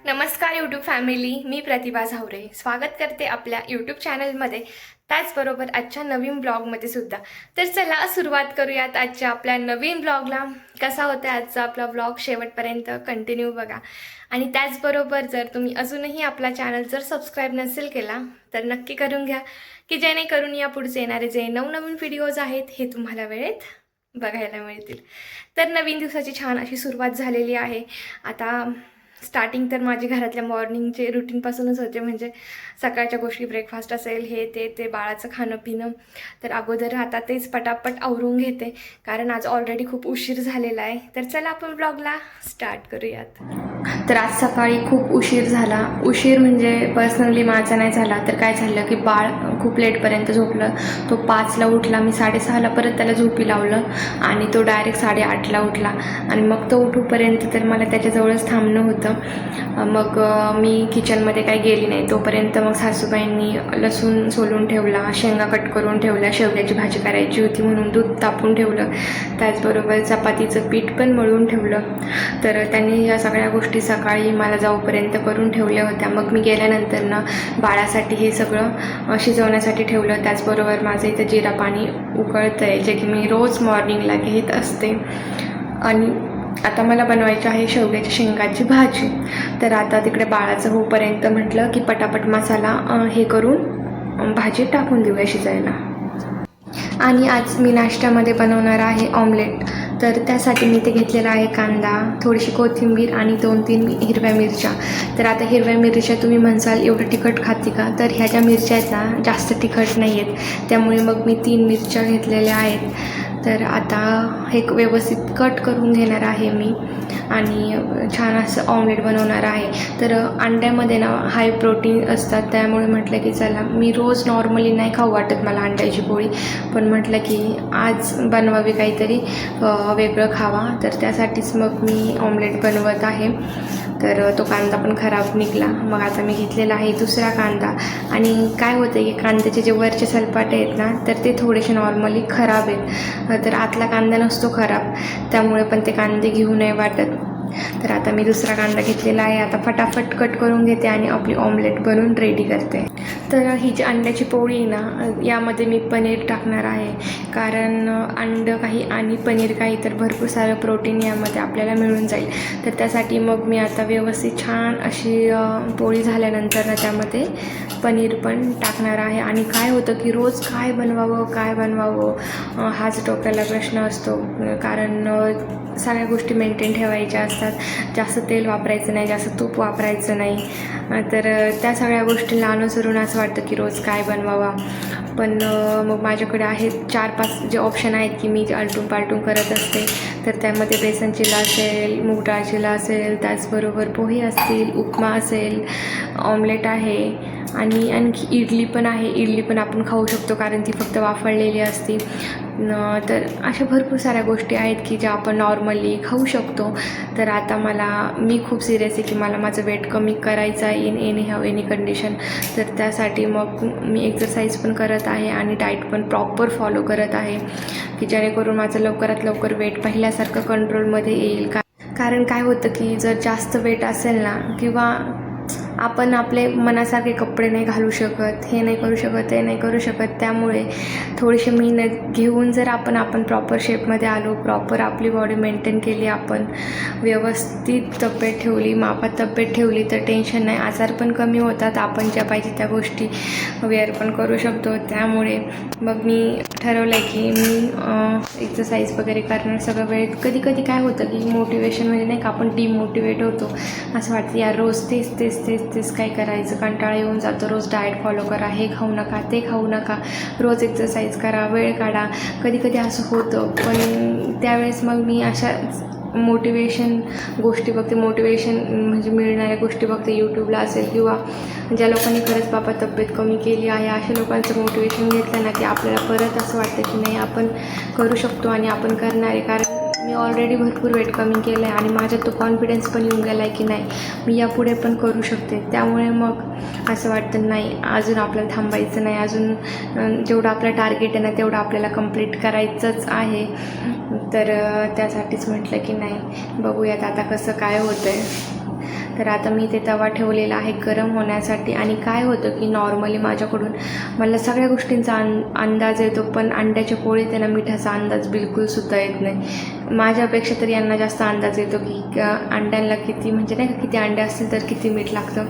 नमस्कार YouTube family, मी प्रतिभा झावरे स्वागत करते आपल्या यूट्यूब चॅनलमध्ये. त्याचबरोबर आजच्या नवीन ब्लॉगमध्ये सुद्धा. तर चला सुरुवात करूयात आजच्या आपल्या नवीन ब्लॉगला. कसा होता आजचा आपला ब्लॉग शेवटपर्यंत कंटिन्यू बघा. आणि त्याचबरोबर जर तुम्ही अजूनही आपला चॅनल जर सबस्क्राईब नसेल केला तर नक्की करून घ्या, की जेणेकरून या पुढचे येणारे जे नवनवीन व्हिडिओज आहेत हे तुम्हाला वेळेत बघायला मिळतील. तर नवीन दिवसाची छान अशी सुरुवात झालेली आहे. आता स्टार्टिंग तर माझी घरातल्या मॉर्निंगचे रुटीनपासूनच होते. म्हणजे सकाळच्या गोष्टी, ब्रेकफास्ट असेल, हे ते बाळाचं खाणं पिणं. तर अगोदर आता तेच पटापट आवरून घेते, कारण आज ऑलरेडी खूप उशीर झालेला आहे. तर चला आपण ब्लॉगला स्टार्ट करूयात. तर आज सकाळी खूप उशीर झाला. उशीर म्हणजे पर्सनली माझा नाही झाला, तर काय झालं की बाळ खूप लेटपर्यंत झोपलं. तो 5ला उठला, मी 6:30ला परत त्याला झोपी लावलं आणि तो डायरेक्ट 8:30ला उठला. आणि मग तो उठूपर्यंत तर मला त्याच्याजवळच थांबणं होतं. मग मी किचनमध्ये काही गेली नाही तोपर्यंत. मग सासूबाईंनी लसूण सोलून ठेवला, शेंगा कट करून ठेवल्या, शेवग्याची भाजी करायची होती म्हणून दूध तापून ठेवलं. त्याचबरोबर चपातीचं पीठ पण मळून ठेवलं. तर त्यांनी या सगळ्या गोष्टी सकाळी मला जाऊपर्यंत करून ठेवल्या होत्या. मग मी गेल्यानंतर ना बाळासाठी हे सगळं शिजवण्यासाठी ठेवलं. त्याचबरोबर माझं इथं जिरा पाणी उकळतं आहे, जे की मी रोज मॉर्निंगला घेत असते. आणि आता मला बनवायची आहे शेवग्याची शेंगाची भाजी. तर आता तिकडे बाळाचं होईपर्यंत म्हटलं की पटापट मसाला हे करून भाजी टाकून देऊया शिजायला. आणि आज मी नाश्त्यामध्ये बनवणार आहे ऑमलेट. तर त्यासाठी मी ते घेतलेला आहे कांदा, थोडीशी कोथिंबीर आणि 2-3 हिरव्या मिरच्या. तर आता हिरव्या मिरच्या तुम्ही म्हणसाल एवढं तिखट खाते का, तर ह्या ज्या मिरच्या आहेत ना जास्त तिखट नाही आहेत, त्यामुळे मग मी 3 मिरच्या घेतलेल्या आहेत. तर आता हे व्यवस्थित कट करून घेणार आहे मी आणि छान असं ऑमलेट बनवणार आहे. तर अंड्यामध्ये ना हाय प्रोटीन असतात, त्यामुळे म्हटलं की चला, मी रोज नॉर्मली नाही खाऊ वाटत मला अंड्याची पोळी, पण म्हटलं की आज बनवावी काहीतरी वेगळं खावा. तर त्यासाठीच मग मी ऑमलेट बनवत आहे. तर तो कांदा पण खराब निघाला. मग आता मी घेतलेला आहे दुसरा कांदा. आणि काय होतं की कांद्याचे जे वरचे सलपाटे आहेत ना, तर ते थोडेसे नॉर्मली खराब आहेत. तर आतला कांदा नसतो खराब, त्यामुळे पण ते कांदे घेऊ नाही वाटत. तर आता मी दुसरा कांदा घेतलेला आहे. आता फटाफट कट करून घेते आणि आपली ऑमलेट बनवून रेडी करते. तर ही जी अंड्याची पोळी आहे ना, यामध्ये मी पनीर टाकणार आहे, कारण अंडं काही आणि पनीर काही, तर भरपूर सारं प्रोटीन यामध्ये आपल्याला मिळून जाईल. तर त्यासाठी मग मी आता व्यवस्थित छान अशी पोळी झाल्यानंतर ना त्यामध्ये पनीर पण टाकणार आहे. आणि काय होतं की रोज काय बनवावं हाच डोक्याला प्रश्न असतो, कारण सगळ्या गोष्टी मेंटेन ठेवायच्या असतात. जास्त तेल वापरायचं नाही, जास्त तूप वापरायचं नाही. तर त्या सगळ्या गोष्टींना अनुसरून असं वाटतं की रोज काय बनवावा. पण मग माझ्याकडे आहेत 4-5 जे ऑप्शन आहेत की मी जे आलटून पालटून करत असते. तर त्यामध्ये बेसन चिला असेल, मूग डाळ चिला असेल, त्याचबरोबर पोहे असतील, उपमा असेल, ऑमलेट आहे आणि आणखी इडली पण आहे. इडली पण आपण खाऊ शकतो, कारण ती फक्त वाफळलेली असते. तर अशा भरपूर साऱ्या गोष्टी आहेत की ज्या आपण नॉर्मली खाऊ शकतो. तर आता मी खूप सिरियस आहे की मला माझं वेट कमी करायचं आहे इन एनी कंडिशन. तर त्यासाठी मग मी एक्सरसाइज पण करत आहे आणि डाएट पण प्रॉपर फॉलो करत आहे, की जेणेकरून माझं लवकरात लवकर वेट पहिल्यासारखं कंट्रोलमध्ये येईल. कारण काय होतं की जर जास्त वेट असेल ना, किंवा आपण आपले मनासारखे कपडे नाही घालू शकत, हे नाही करू शकत, ते नाही करू शकत, त्यामुळे थोडीशी मेहनत घेऊन जर आपण प्रॉपर शेपमध्ये आलो, प्रॉपर आपली बॉडी मेंटेन केली, आपण व्यवस्थित तब्येत ठेवली, मापात तब्येत ठेवली, तर टेन्शन नाही, आजार पण कमी होतात. आपण ज्या पाहिजे त्या गोष्टी वेअर पण करू शकतो. त्यामुळे मग मी ठरवलं आहे की मी एक्सरसाइज वगैरे करणार सगळं वेळ. कधी कधी काय होतं की मोटिवेशन म्हणजे नाही का, आपण डिमोटिवेट होतो, असं वाटतं यार रोज तेच काय करायचं, कंटाळा येऊन जातो. रोज डाएट फॉलो करा, हे खाऊ नका, ते खाऊ नका, रोज एक्सरसाइज करा, वेळ काढा. कधी कधी असं होतं, पण त्यावेळेस मग मी अशा मोटिवेशन गोष्टी बघते, मोटिवेशन म्हणजे मिळणाऱ्या गोष्टी बघते. यूट्यूबला असेल किंवा ज्या लोकांनी खरंच बाबा तब्येत कमी केली आहे, अशा लोकांचं मोटिवेशन घेतलं ना की आपल्याला परत असं वाटतं की नाही आपण करू शकतो आणि आपण करणार आहे. कारण मी ऑलरेडी भरपूर वेट कमी केलं आहे आणि माझ्यात तो कॉन्फिडन्स पण येऊन गेला आहे की नाही, मी यापुढे पण करू शकते. त्यामुळे मग असं वाटतं नाही, अजून आपल्याला थांबायचं नाही, अजून जेवढं आपलं टार्गेट आहे ना तेवढं आपल्याला कंप्लीट करायचंच आहे. तर त्यासाठीच म्हटलं की नाही, बघूयात आता कसं काय होतं आहे. तर आता मी ते तवा ठेवलेला आहे गरम होण्यासाठी. आणि काय होतं की नॉर्मली माझ्याकडून मला सगळ्या गोष्टींचा अंदाज येतो, पण अंड्याच्या पोळीत त्यांना मिठाचा अंदाज बिलकुलसुद्धा येत नाही. माझ्यापेक्षा तरी यांना जास्त अंदाज येतो की अंड्यांना किती, म्हणजे नाही का, किती अंडे असतील तर किती मीठ लागतं.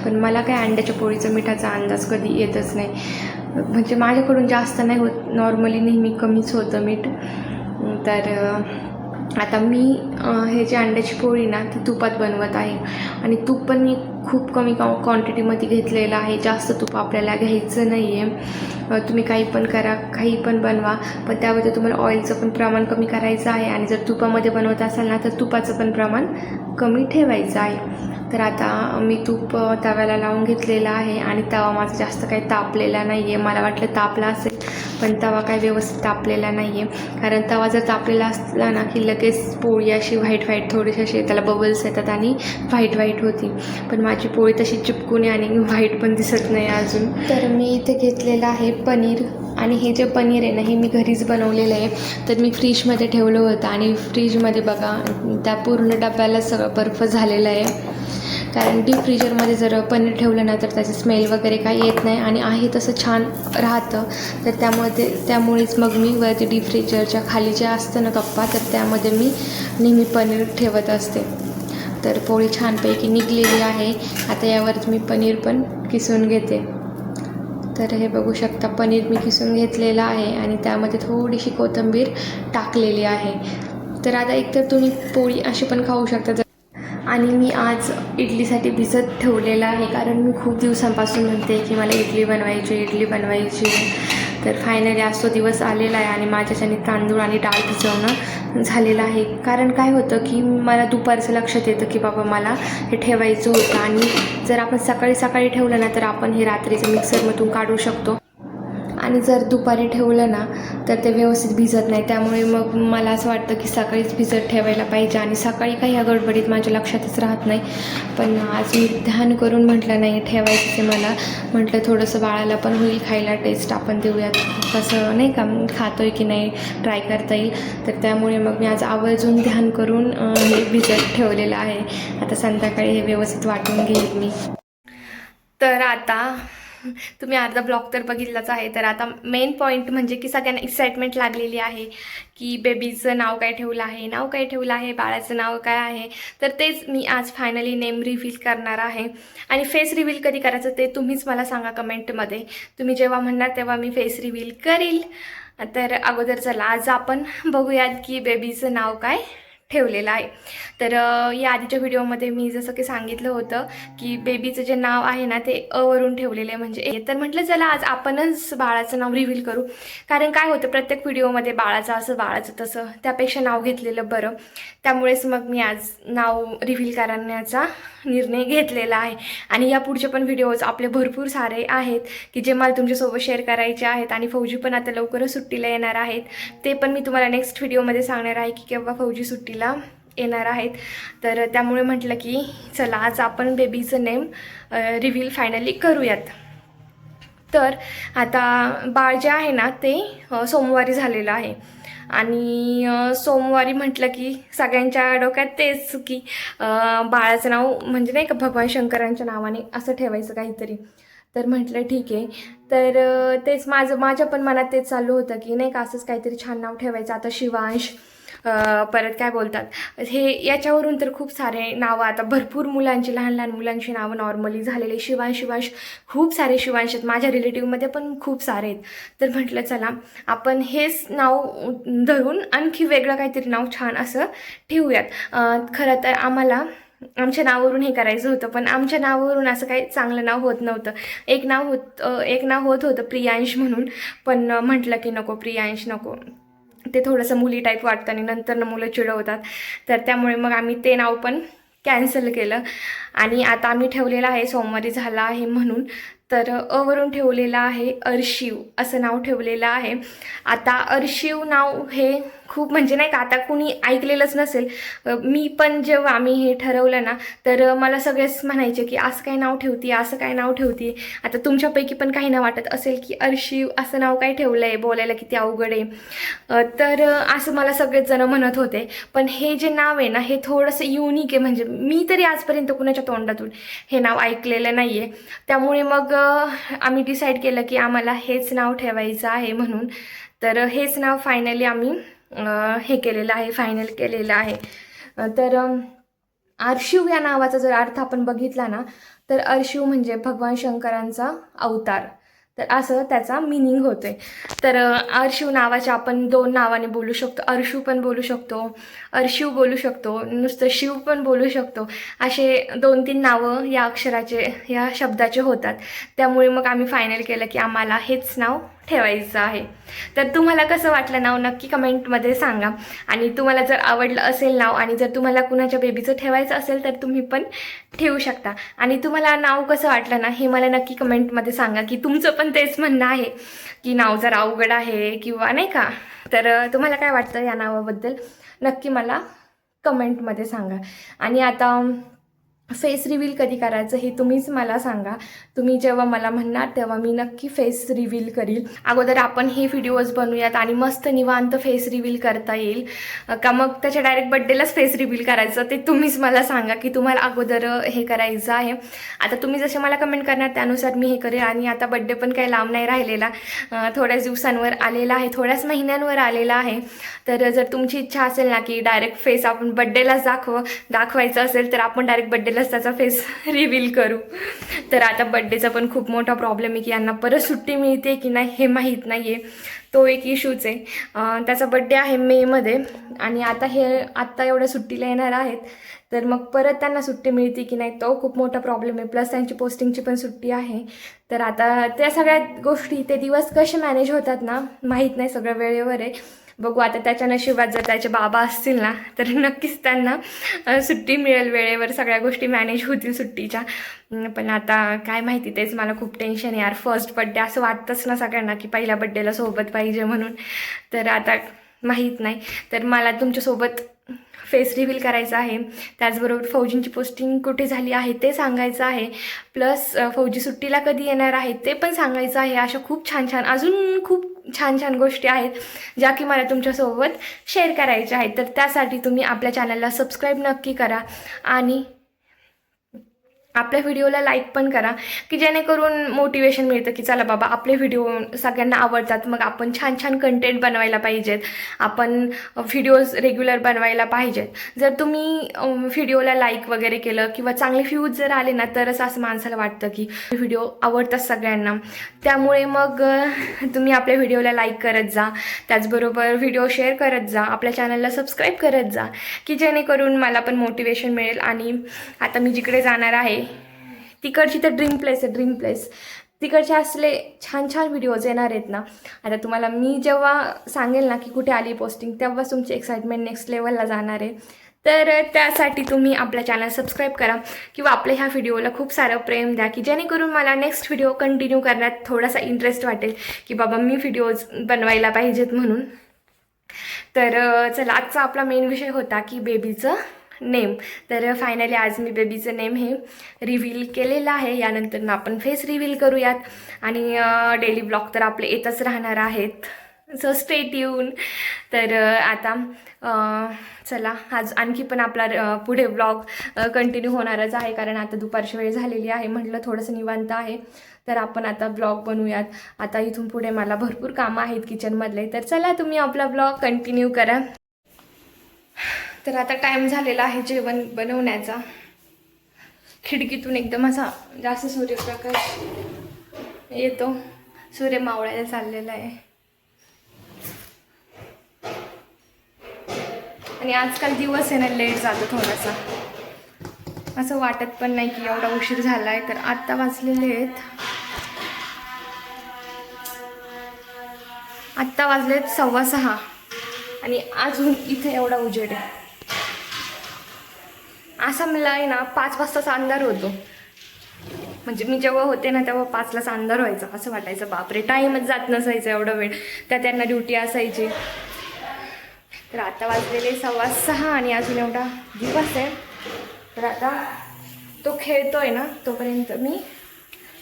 पण मला काय अंड्याच्या पोळीचा मिठाचा अंदाज कधी येतच नाही. म्हणजे माझ्याकडून जास्त नाही होत, नॉर्मली नेहमी कमीच होतं मीठ. तर आता मी हे जे अंड्याची पोळी ना ती तुपात बनवत आहे. आणि तूप पण मी खूप कमी क्वांटिटीमध्ये घेतलेलं आहे. जास्त तूप आपल्याला घ्यायचं नाही आहे. तुम्ही काही पण करा, काही पण बनवा, पण त्यामध्ये तुम्हाला ऑइलचं पण प्रमाण कमी करायचं आहे. आणि जर तुपामध्ये बनवत असाल ना तर तुपाचं पण प्रमाण कमी ठेवायचं आहे. तर आता मी तूप तव्याला लावून घेतलेला आहे. आणि तवा माझा जास्त काही तापलेला नाही आहे. मला वाटलं तापला असेल, पण तवा काही व्यवस्थित तापलेला नाही आहे. कारण तवा जर तापलेला असला ना की लगेच पोळी अशी व्हाईट थोडीशी अशी त्याला बबल्स येतात आणि व्हाईट होती. पण माझी पोळी तशी चिपकून आहे आणि व्हाईट पण दिसत नाही अजून. तर मी इथे घेतलेलं आहे पनीर. आणि हे जे पनीर आहे ना हे मी घरीच बनवलेलं आहे. तर मी फ्रीजमध्ये ठेवलं होतं आणि फ्रीजमध्ये बघा त्या पूर्ण डब्याला सगळं बर्फ झालेलं आहे. कारण डीप फ्रीजरमध्ये जर पनीर ठेवलं ना तर त्याची स्मेल वगैरे काही येत नाही आणि आहे तसं छान राहतं. तर त्यामुळेच मग मी वरती डीप फ्रीजरच्या खाली जे असतं ना कप्पा, तर त्यामध्ये मी नेहमी पनीर ठेवत असते. तर पोळी छानपैकी निघलेली आहे. आता यावरच मी पनीर पण किसून घेते. तर हे बघू शकता, पनीर मी किसून घेतलेलं आहे आणि त्यामध्ये थोडीशी कोथिंबीर टाकलेली आहे. तर आता एकतर तुम्ही पोळी अशी पण खाऊ शकता. आणि मी आज इडलीसाठी भिजत ठेवलेलं आहे, कारण मी खूप दिवसांपासून म्हणते की मला इडली बनवायची. तर फायनली आज तो दिवस आलेला आहे आणि माझ्याच्याने तांदूळ आणि डाळ भिजवणं झालेलं आहे. कारण काय होतं की मला दुपारचं लक्षात येतं की बाबा मला हे ठेवायचं होतं. आणि जर आपण सकाळी ठेवलं ना तर आपण हे रात्रीचं मिक्सरमधून काढू शकतो. आणि जर दुपारी ठेवलं ना तर ते व्यवस्थित भिजत नाही. त्यामुळे मग मला असं वाटतं की सकाळीच भिजत ठेवायला पाहिजे. आणि सकाळी काही ह्या गडबडीत माझ्या लक्षातच राहत नाही. पण आज मी ध्यान करून म्हटलं नाही ठेवायचं ते मला. म्हटलं थोडंसं बाळाला पण होईल खायला, टेस्ट आपण देऊयात कसं नाही का खातो आहे की नाही, ट्राय करता येईल. तर त्यामुळे मग मी आज आवर्जून ध्यान करून हे भिजत ठेवलेलं आहे. आता संध्याकाळी हे व्यवस्थित वाटून घेईल मी. तर आता तुम्ही अर्धा ब्लॉग तर बघितलाच आहे. तर आता मेन पॉईंट म्हणजे की सगळ्यांना एक्साइटमेंट लागलेली आहे की बेबीचं नाव काय ठेवलं आहे, बाळाचं नाव काय आहे. तर तेच मी आज फायनली नेम रिव्हील करणार आहे. आणि फेस रिव्हील कधी करायचं ते तुम्हीच मला सांगा कमेंटमध्ये. तुम्ही जेव्हा म्हणणार तेव्हा मी फेस रिव्हील करील. तर अगोदर चला आज आपण बघूयात की बेबीचं नाव काय ठेवलेलं आहे. तर या आधीच्या व्हिडिओमध्ये मी जसं की सांगितलं होतं की बेबीचं जे नाव आहे ना ते वरून ठेवलेलं आहे, म्हणजे ए. तर म्हटलं चला आज आपणच बाळाचं नाव रिव्हील करू. कारण काय होतं प्रत्येक व्हिडिओमध्ये बाळाचं असं बाळाचं तसं, त्यापेक्षा नाव घेतलेलं बरं. त्यामुळेच मग मी आज नाव रिव्हील करण्याचा निर्णय घेतलेला आहे. आणि या पुढचे पण व्हिडिओज आपले भरपूर सारे आहेत की जे मला तुमच्यासोबत शेअर करायचे आहेत. आणि फौजी पण आता लवकरच सुट्टीला येणार आहेत. ते पण मी तुम्हाला नेक्स्ट व्हिडिओमध्ये सांगणार आहे की केव्हा फौजी सुट्टीला येणार आहेत. तर त्यामुळे म्हटलं की चला आज आपण बेबीचं नेम रिव्हील फायनली करूयात. तर आता बाळ जे आहे ना ते सोमवारी झालेलं आहे. आणि सोमवारी म्हटलं की सगळ्यांच्या डोक्यात तेच की बाळाचं नाव म्हणजे नाही का भगवान शंकरांच्या नावाने असं ठेवायचं काहीतरी. तर म्हटलं ठीक आहे. तर तेच माझ्या पण मनात तेच चालू होतं की नाही का असंच काहीतरी छान नाव ठेवायचं. आता शिवांश, परत काय बोलतात हे, याच्यावरून तर खूप सारे नावं आता भरपूर मुलांची, लहान मुलांची नावं नॉर्मली झालेले. शिवांश खूप सारे शिवांश आहेत. माझ्या रिलेटिव्हमध्ये पण खूप सारे आहेत. तर म्हटलं चला आपण हेच नाव धरून आणखी वेगळं काहीतरी नाव छान असं ठेवूयात. खरं तर आम्हाला आमच्या नावावरून हे करायचं होतं, पण आमच्या नावावरून असं काही चांगलं नाव होत नव्हतं. एक नाव होत होतं प्रियांश म्हणून, पण म्हटलं की नको प्रियांश नको, ते थोडंसं मुली टाईप वाटतं आणि नंतर मुलं चिडवतात. तर त्यामुळे मग आम्ही ते नाव पण कॅन्सल केलं. आणि आता आम्ही ठेवलेलं आहे सोमवारी झाला आहे म्हणून. तर वरून ठेवलेलं आहे अर्शिव असं नाव ठेवलेलं आहे. आता अर्शिव नाव हे खूप म्हणजे नाही का आता कुणी ऐकलेलंच नसेल. मी पण जेव्हा आम्ही हे ठरवलं ना तर मला सगळेच म्हणायचे की असं काय नाव ठेवते, असं काय नाव ठेवते. आता तुमच्यापैकी पण काही ना वाटत असेल की अर्शिव असं नाव काय ठेवलं आहे, बोलायला किती अवघड आहे. तर असं मला सगळेच जण म्हणत होते. पण हे जे नाव आहे ना हे थोडंसं युनिक आहे. म्हणजे मी तरी आजपर्यंत कुणाच्या तोंडातून हे नाव ऐकलेलं नाही आहे. त्यामुळे मग आम्ही डिसाईड केलं की आम्हाला हेच नाव ठेवायचं आहे म्हणून. तर हेच नाव फायनली आम्ही हे केलेलं आहे, फायनल केलेलं आहे. तर अर्शिव या नावाचा जर अर्थ आपण बघितला ना तर अर्शिव म्हणजे भगवान शंकरांचा अवतार. तर असं त्याचा मिनिंग होते. तर अर्शिव नावाचे आपण 2 नावाने बोलू शकतो. अर्शिव पण बोलू शकतो, अर्शिव बोलू शकतो, नुसतं शिव पण बोलू शकतो. असे 2-3 नावं या अक्षराचे या शब्दाचे होतात. त्यामुळे मग आम्ही फायनल केलं की आम्हाला हेच नाव ठेवायचं आहे. तर तुम्हाला कसं वाटलं नाव नक्की कमेंटमध्ये सांगा. आणि तुम्हाला जर आवडलं असेल नाव आणि जर तुम्हाला कुणाच्या बेबीचं ठेवायचं असेल तर तुम्ही पण ठेवू शकता. आणि तुम्हाला नाव कसं वाटलं ना हे मला नक्की कमेंटमध्ये सांगा की तुमचं पण तेच म्हणणं आहे की नाव जर अवघड आहे किंवा नाही का. तर तुम्हाला काय वाटतं या नावाबद्दल नक्की मला कमेंटमध्ये सांगा. आणि आता फेस रिव्हील कधी करायचं हे तुम्हीच मला सांगा. तुम्ही जेव्हा मला म्हणणार तेव्हा मी नक्की फेस रिव्हील करील. अगोदर आपण हे व्हिडिओज बनवूयात आणि मस्त निवांत फेस रिव्हील करता येईल का मग त्याच्या डायरेक्ट बड्डेलाच फेस रिव्हील करायचं ते तुम्हीच मला सांगा की तुम्हाला अगोदर हे करायचं आहे. आता तुम्ही जसे मला कमेंट करणार त्यानुसार मी हे करेल. आणि आता बड्डे पण काही लांब नाही राहिलेला, थोड्याच दिवसांवर आलेला आहे, थोड्याच महिन्यांवर आलेला आहे. तर जर तुमची इच्छा असेल ना की डायरेक्ट फेस आपण बड्डेलाच दाखवायचं असेल तर आपण डायरेक्ट बड्डेलाच त्याचा फेस रिव्हील करू. तर आता बड्डेचा पण खूप मोठा प्रॉब्लेम आहे की यांना परत सुट्टी मिळते की नाही हे माहीत नाही आहे. तो एक इश्यूच आहे. त्याचा बड्डे आहे मेमध्ये आणि आत्ता एवढ्या सुट्टीला येणार आहेत. तर मग परत त्यांना सुट्टी मिळते की नाही तो खूप मोठा प्रॉब्लेम आहे. प्लस त्यांची पोस्टिंगची पण सुट्टी आहे. तर आता त्या सगळ्या गोष्टी ते दिवस कसे मॅनेज होतात ना माहीत नाही, सगळं वेळेवर आहे. बघू आता त्याच्या नशिबात जर त्याचे बाबा असतील ना तर नक्कीच त्यांना सुट्टी मिळेल, वेळेवर सगळ्या गोष्टी मॅनेज होतील सुट्टीच्या. पण आता काय माहिती, तेच मला खूप टेन्शन आहे यार. फर्स्ट बड्डे असं वाटतंच ना सगळ्यांना की पहिल्या बड्डेला सोबत पाहिजे म्हणून. तर आता माहीत नाही. तर मला तुमच्यासोबत फेस रिव्हील करायचं आहे. त्याचबरोबर फौजींची पोस्टिंग कुठे झाली आहे ते सांगायचं आहे. प्लस फौजी सुट्टीला कधी येणार आहे ते पण सांगायचं आहे. अशा खूप अजून खूप छान गोष्टी आहेत ज्या की मला तुमच्यासोबत शेअर करायच्या आहेत. तर त्यासाठी तुम्ही आपल्या चॅनलला सबस्क्राईब नक्की करा आणि आपल्या व्हिडिओला लाईक पण करा की जेणेकरून मोटिवेशन मिळतं की चला बाबा आपले व्हिडिओ सगळ्यांना आवडतात, मग आपण छान कंटेंट बनवायला पाहिजेत, आपण व्हिडिओज रेग्युलर बनवायला पाहिजेत. जर तुम्ही व्हिडिओला लाईक वगैरे केलं किंवा चांगले व्ह्यूज जर आले ना तरच असं माणसाला वाटतं की व्हिडिओ आवडतात सगळ्यांना. त्यामुळे मग तुम्ही आपल्या व्हिडिओला लाईक करत जा, त्याचबरोबर व्हिडिओ शेअर करत जा, आपल्या चॅनलला सबस्क्राईब करत जा की जेणेकरून मला पण मोटिवेशन मिळेल. आणि आता मी जिकडे जाणार आहे तिकडची तर ड्रीम प्लेस तिकडचे असले छान व्हिडिओज येणार आहेत ना. आता तुम्हाला मी जेव्हा सांगेल ना की कुठे आली पोस्टिंग तेव्हाच तुमची एक्साइटमेंट नेक्स्ट लेवलला जाणार आहे. तर त्यासाठी तुम्ही आपल्या चॅनल सबस्क्राईब करा किंवा आपल्या ह्या व्हिडिओला खूप सारं प्रेम द्या की जेणेकरून मला नेक्स्ट व्हिडिओ कंटिन्यू करण्यात थोडासा इंटरेस्ट वाटेल की बाबा मी व्हिडिओज बनवायला पाहिजेत म्हणून. तर चला, आजचा आपला मेन विषय होता की बेबीचं नेम. तर फायनली आज मी बेबीचं नेम हे रिव्हील केलेलं आहे. यानंतर आपण फेस रिव्हील करूयात आणि डेली ब्लॉग तर आपले येतच राहणार आहेत. So stay tune. तर आता चला, आज आणखी पण आपला पुढे ब्लॉग कंटिन्यू होणारच आहे कारण आता दुपारची वेळ झालेली आहे. म्हटलं थोडंसं निवांत आहे तर आपण आता ब्लॉग बनवूयात. आता इथून पुढे मला भरपूर कामं आहेत किचनमधले. तर चला, तुम्ही आपला ब्लॉग कंटिन्यू करा. तर आता टाईम झालेला आहे जेवण बनवण्याचा. खिडकीतून एकदम असा जास्त सूर्यप्रकाश येतो, सूर्य मावळायला चाललेला आहे. आणि आजकाल दिवस आहे ना लेट जातो थोडासा, असं वाटत पण नाही की एवढा उशीर झाला आहे. तर आत्ता वाजलेले आहेत 6:15 आणि अजून इथे एवढा उजेड आहे. असा मला आहे ना 5 वाजताचा अंधार होतो म्हणजे मी जेव्हा होते ना तेव्हा 5लाच अंधार व्हायचा, असं वाटायचं बापरे टाईमच जात नसायचं एवढा वेळ, त्या त्यांना ड्युटी असायची. तर आता वाजलेले 6:15 आणि अजून एवढा दिवस आहे. तर आता तो खेळतोय ना तोपर्यंत मी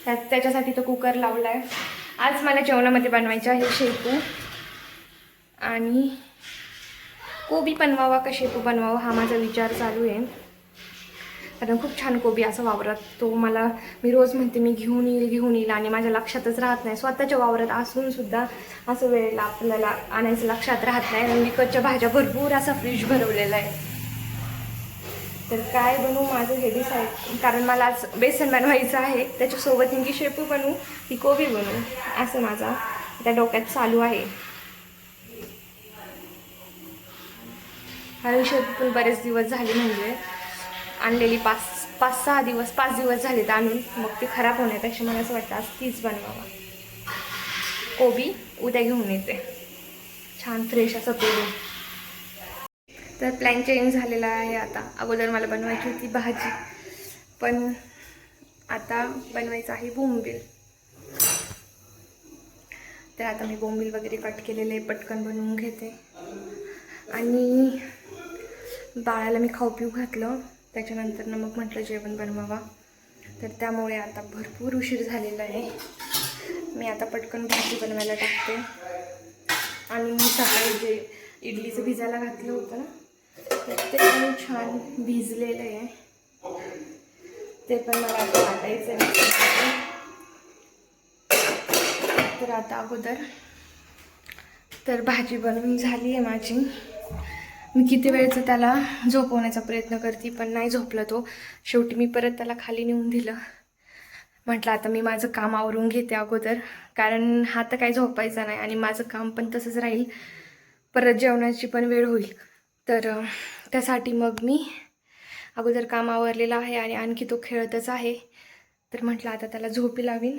त्याच्यासाठी तो कुकर लावला आहे. आज मला जेवणामध्ये बनवायचं आहे शेपू आणि कोबी बनवावा का शेपू बनवावा हा माझा विचार चालू आहे. कारण खूप छान कोबी असं वावरात तो मी रोज म्हणते मी घेऊन येईल आणि माझ्या लक्षातच राहत नाही. स्वतःच्या वावरात असून सुद्धा असं वेळेला आपल्याला आणायचं लक्षात राहत नाही. आणि विकतच्या भाज्या भरपूर असा फ्रीज भरवलेला आहे. तर काय बनवू माझं हे डिसाईड, कारण मला आज बेसन बनवायचं आहे, त्याच्यासोबत नेमकी शेपू बनवू की कोबी बनवू असं माझा त्या डोक्यात चालू आहे. हा विषय पण बरेच दिवस झाले, म्हणजे आणलेली 5 दिवस झालेत आणून, मग ती खराब होण्यापेक्षा मला असं वाटतं आज तीच बनवावा. कोबी उद्या घेऊन येते, छान फ्रेश असं कोबी. तर प्लॅन चेंज झालेला आहे आता. अगोदर मला बनवायची होती भाजी, पण आता बनवायचं आहे बोंबील. तर आता मी बोंबील वगैरे कट केलेले पटकन बनवून घेते. आणि बाळाला मी खाऊ पिऊ घातलं, त्याच्यानंतर मग म्हटलं जेवण बनवावा. तर त्यामुळे आता भरपूर उशीर झालेला आहे. मी आता पटकन भाजी बनवायला टाकते. आणि मी सकाळी जे इडलीचं भिजायला घातलं होतं ना, ते पण छान भिजलेलं आहे. ते पण मला आता वाटायचं आहे. तर आता अगोदर तर भाजी बनवून झाली आहे माझी. मी किती वेळचं त्याला झोपवण्याचा प्रयत्न करते, पण नाही झोपला तो. शेवटी मी परत त्याला खाली नेऊन दिलं. म्हटलं आता मी माझं काम आवरून घेते अगोदर, कारण हा तर काही झोपायचा नाही आणि माझं काम पण तसंच राहील. परत जेवणाची पण वेळ होईल. तर त्यासाठी मग मी अगोदर काम आवरलेलं आहे आणि आणखी तो खेळतच आहे. तर म्हटलं आता त्याला झोपी लावीन